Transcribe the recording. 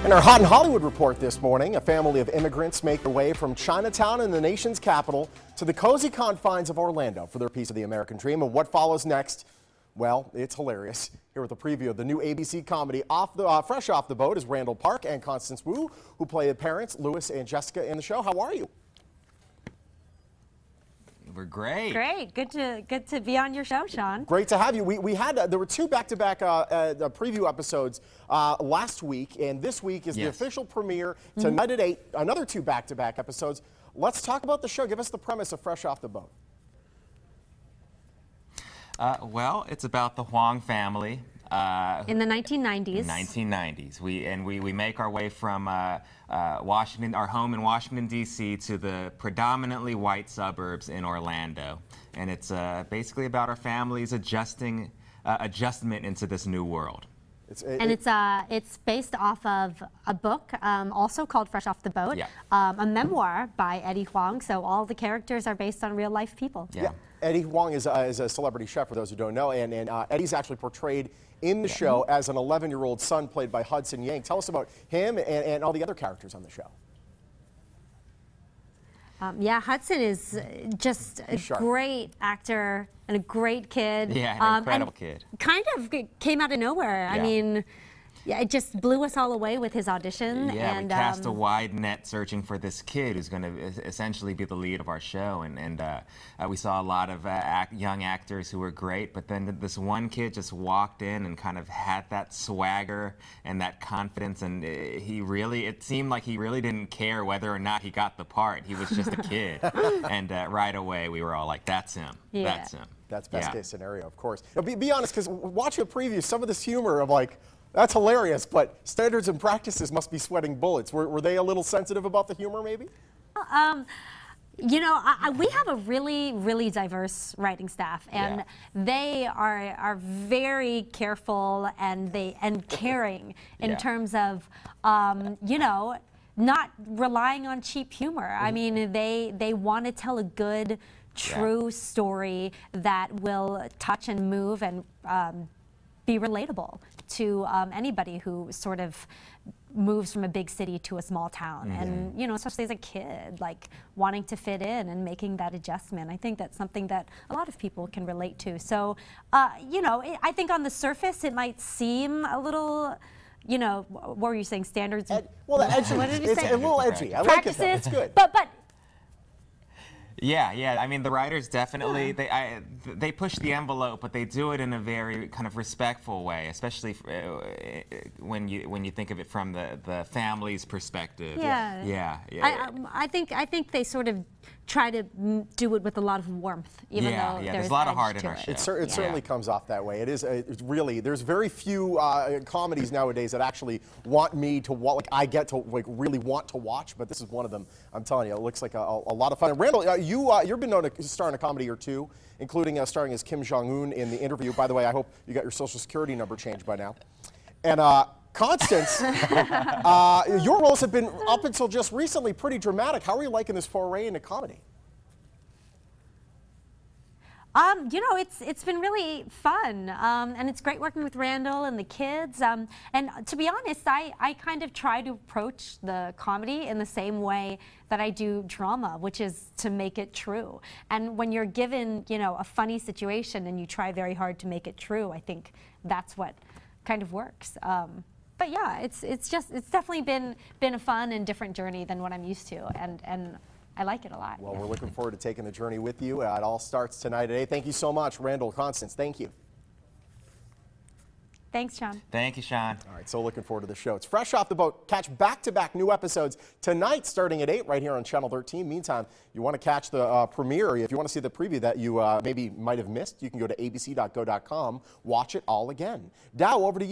In our Hot in Hollywood report this morning, a family of immigrants make their way from Chinatown in the nation's capital to the cozy confines of Orlando for their piece of the American dream. And what follows next? Well, it's hilarious. Here with a preview of the new ABC comedy Fresh Off the Boat is Randall Park and Constance, who play the parents, Louis and Jessica, in the show. How are you? We're great. Great. Good to be on your show, Sean. Great to have you. We had there were two back-to-back preview episodes last week, and this week is the official premiere tonight at 8. Another two back-to-back episodes. Let's talk about the show. Give us the premise of Fresh Off the Boat. Well, it's about the Huang family. In the 1990s. 1990s. We make our way from Washington, our home in Washington, D.C., to the predominantly white suburbs in Orlando. And it's basically about our families adjustment into this new world. It's based off of a book also called Fresh Off the Boat, a memoir by Eddie Huang. So all the characters are based on real life people. Yeah. Eddie Huang is a celebrity chef, for those who don't know, and Eddie's actually portrayed in the show as an 11-year-old son played by Hudson Yang. Tell us about him and all the other characters on the show. Yeah, Hudson is just a great actor and a great kid. Yeah, an incredible kid. Kind of came out of nowhere. I mean, yeah, it just blew us all away with his audition. Yeah, we cast a wide net searching for this kid who's going to essentially be the lead of our show. And we saw a lot of young actors who were great, but then this one kid just walked in and kind of had that swagger and that confidence, and it seemed like he really didn't care whether or not he got the part. He was just a kid. And right away we were all like, that's him. Yeah. That's him. That's best case scenario, of course. Now, be honest, because watching a preview, some of this humor of like, that's hilarious, but standards and practices must be sweating bullets. Were they a little sensitive about the humor, maybe? You know, we have a really diverse writing staff, and they are very careful and caring in terms of, you know, not relying on cheap humor. I mean, they want to tell a good, true story that will touch and move and be relatable to anybody who sort of moves from a big city to a small town. And, you know, especially as a kid, like wanting to fit in and making that adjustment. I think that's something that a lot of people can relate to. So, you know, I think on the surface it might seem a little, you know, what were you saying, standards? Well, edgy. What did you say? It's a little edgy. I Practices, like it, it's good. But Yeah. I mean, the writers definitely they push the envelope, but they do it in a very kind of respectful way, especially when you think of it from the family's perspective. Yeah. I think they sort of try to do it with a lot of warmth, even though there's a lot of heart in our show. It certainly comes off that way. It is it's really, there's very few comedies nowadays that actually want me to really want to watch, but this is one of them. I'm telling you, it looks like a lot of fun. And Randall, you've been known to star in a comedy or two, including starring as Kim Jong-un in The Interview. By the way, I hope you got your social security number changed by now. And Constance, your roles have been, up until just recently, pretty dramatic. How are you liking this foray into comedy? You know, it's been really fun, and it's great working with Randall and the kids. And to be honest, I kind of try to approach the comedy in the same way that I do drama, which is to make it true. And when you're given, you know, a funny situation and you try very hard to make it true, I think that's what kind of works. But yeah, it's definitely been a fun and different journey than what I'm used to, and I like it a lot. Well, we're looking forward to taking the journey with you. It all starts tonight at 8. Thank you so much, Randall, Constance. Thank you. Thanks, Sean. Thank you, Sean. All right, so looking forward to the show. It's Fresh Off the Boat. Catch back-to-back new episodes tonight starting at 8 right here on Channel 13. Meantime, you want to catch the premiere, or if you want to see the preview that you maybe might have missed, you can go to abc.go.com, watch it all again. Dow, over to you.